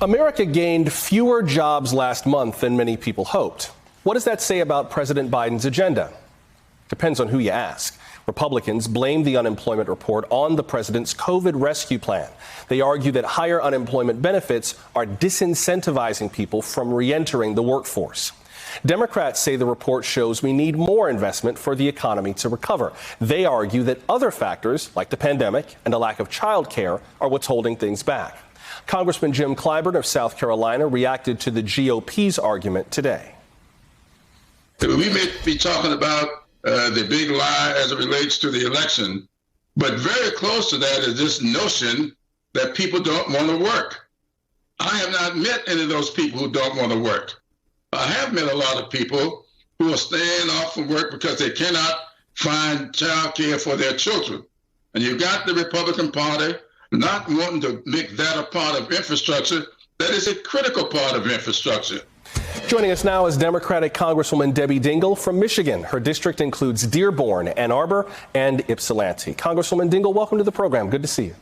America gained fewer jobs last month than many people hoped. What does that say about President Biden's agenda? Depends on who you ask. Republicans blame the unemployment report on the president's COVID rescue plan. They argue that higher unemployment benefits are disincentivizing people from re-entering the workforce. Democrats say the report shows we need more investment for the economy to recover. They argue that other factors, like the pandemic and a lack of child care, are what's holding things back. Congressman Jim Clyburn of South Carolina reacted to the GOP's argument today. We may be talking about the big lie as it relates to the election, but very close to that is this notion that people don't want to work. I have not met any of those people who don't want to work. I have met a lot of people who are staying off from work because they cannot find child care for their children. And you've got the Republican Party not wanting to make that a part of infrastructure that is a critical part of infrastructure. Joining us now is Democratic Congresswoman Debbie Dingell from Michigan. Her district includes Dearborn, Ann Arbor, and Ypsilanti. Congresswoman Dingell, welcome to the program. Good to see you.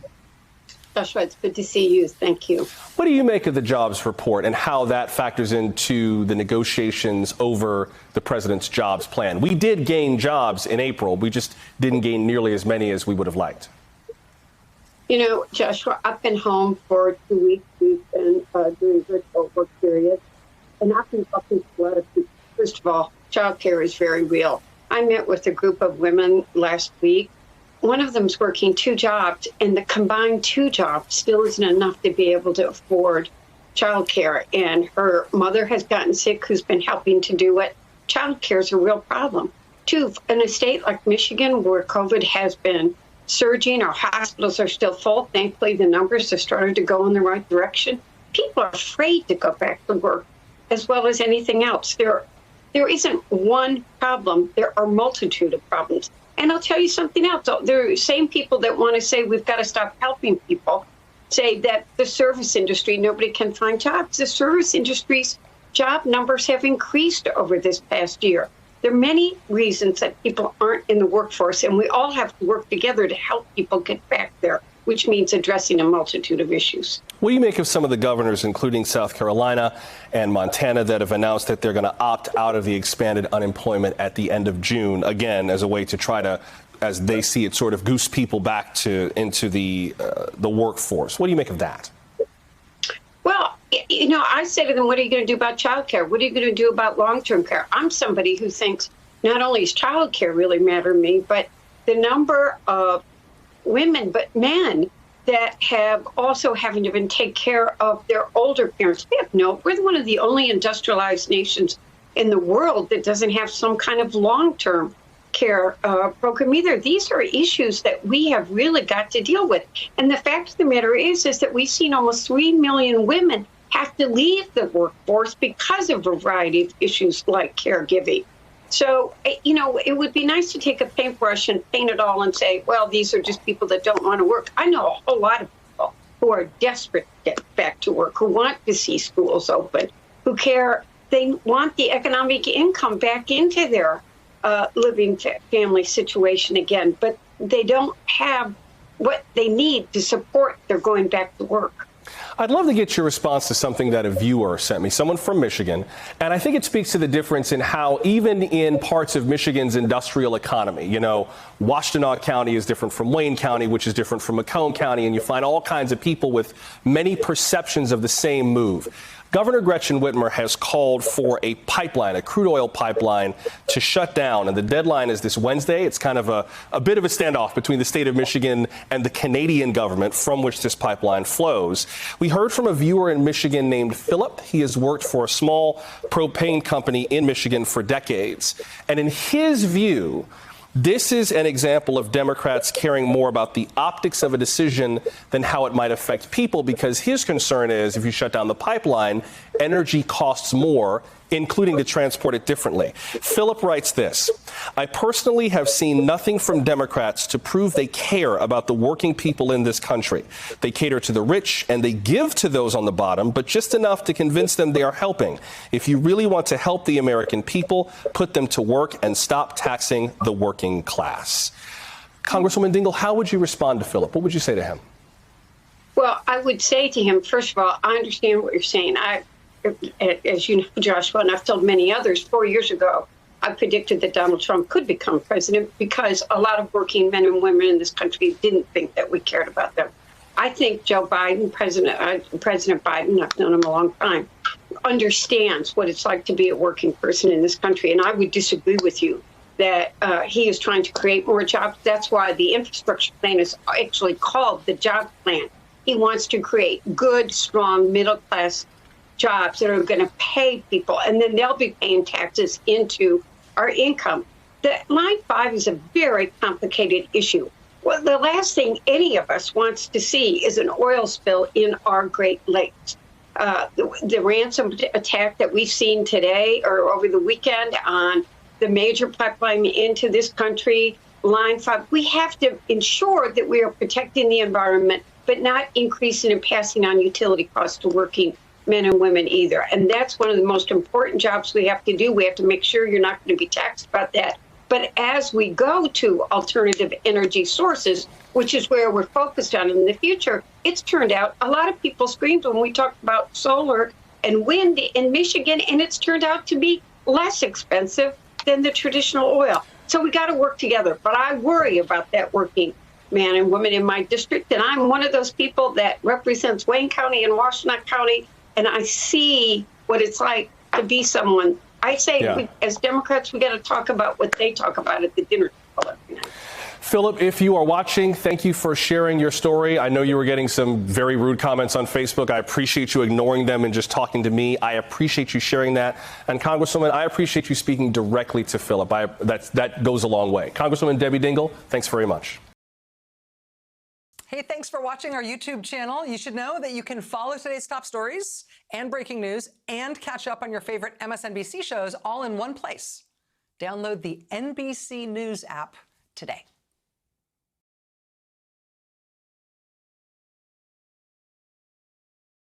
Joshua, it's good to see you. Thank you. What do you make of the jobs report and how that factors into the negotiations over the president's jobs plan? We did gain jobs in April. We just didn't gain nearly as many as we would have liked. You know, Joshua, I've been home for 2 weeks. We've been doing virtual work periods. And I've been talking to a lot of people. First of all, child care is very real. I met with a group of women last week. One of them's working 2 jobs, and the combined 2 jobs still isn't enough to be able to afford child care. And her mother has gotten sick, who's been helping to do it. Child care is a real problem. 2, in a state like Michigan, where COVID has been surging, our hospitals are still full. Thankfully, the numbers are starting to go in the right direction. People are afraid to go back to work, as well as anything else. There isn't one problem. There are a multitude of problems. And I'll tell you something else. The same people that want to say we've got to stop helping people say that the service industry, nobody can find jobs. The service industry's job numbers have increased over this past year. There are many reasons that people aren't in the workforce, and we all have to work together to help people get back there, which means addressing a multitude of issues. What do you make of some of the governors, including South Carolina and Montana, that have announced that they're going to opt out of the expanded unemployment at the end of June, again, as a way to try to, as they see it, sort of goose people back into the workforce? What do you make of that? Well, you know, I say to them, what are you going to do about child care? What are you going to do about long-term care? I'm somebody who thinks not only does child care really matter to me, but the number of women, but men that have also having to take care of their older parents. We're one of the only industrialized nations in the world that doesn't have some kind of long-term care program either. These are issues that we have really got to deal with. And the fact of the matter is that we've seen almost 3 million women have to leave the workforce because of a variety of issues like caregiving. So, you know, it would be nice to take a paintbrush and paint it all and say, well, these are just people that don't want to work. I know a whole lot of people who are desperate to get back to work, who want to see schools open, who care. They want the economic income back into their living family situation again, but they don't have what they need to support their going back to work. I'd love to get your response to something that a viewer sent me, someone from Michigan. And I think it speaks to the difference in how even in parts of Michigan's industrial economy, you know, Washtenaw County is different from Wayne County, which is different from Macomb County. And you find all kinds of people with many perceptions of the same move. Governor Gretchen Whitmer has called for a pipeline, a crude oil pipeline, to shut down. And the deadline is this Wednesday. It's kind of a bit of a standoff between the state of Michigan and the Canadian government from which this pipeline flows. We heard from a viewer in Michigan named Philip. He has worked for a small propane company in Michigan for decades. And in his view, this is an example of Democrats caring more about the optics of a decision than how it might affect people, because his concern is if you shut down the pipeline, energy costs more, including to transport it differently. Philip writes this: I personally have seen nothing from Democrats to prove they care about the working people in this country. They cater to the rich and they give to those on the bottom, but just enough to convince them they are helping. If you really want to help the American people, put them to work and stop taxing the working class. Congresswoman Dingell, how would you respond to Philip? What would you say to him? Well, I would say to him, first of all, I understand what you're saying. As you know, Joshua, and I've told many others, 4 years ago, I predicted that Donald Trump could become president because a lot of working men and women in this country didn't think that we cared about them. I think Joe Biden, President Biden, I've known him a long time, understands what it's like to be a working person in this country. And I would disagree with you that he is trying to create more jobs. That's why the infrastructure plan is actually called the job plan. He wants to create good, strong, middle-class jobs that are going to pay people, and then they'll be paying taxes into our income. The Line 5 is a very complicated issue. Well, the last thing any of us wants to see is an oil spill in our Great Lakes. The ransom attack that we've seen today or over the weekend on the major pipeline into this country, Line 5, we have to ensure that we are protecting the environment, but not increasing and passing on utility costs to working men and women either. And that's one of the most important jobs we have to do. We have to make sure you're not going to be taxed about that. But as we go to alternative energy sources, which is where we're focused on in the future, it's turned out a lot of people screamed when we talked about solar and wind in Michigan, and it's turned out to be less expensive than the traditional oil. So we got to work together. But I worry about that working man and woman in my district. And I'm one of those people that represents Wayne County and Washtenaw County. And I see what it's like to be someone. I say, as Democrats, we got to talk about what they talk about at the dinner table every night. Philip, if you are watching, thank you for sharing your story. I know you were getting some very rude comments on Facebook. I appreciate you ignoring them and just talking to me. I appreciate you sharing that. And Congresswoman, I appreciate you speaking directly to Philip. That goes a long way. Congresswoman Debbie Dingell, thanks very much. Hey, thanks for watching our YouTube channel. You should know that you can follow today's top stories and breaking news and catch up on your favorite MSNBC shows all in one place. Download the NBC News app today.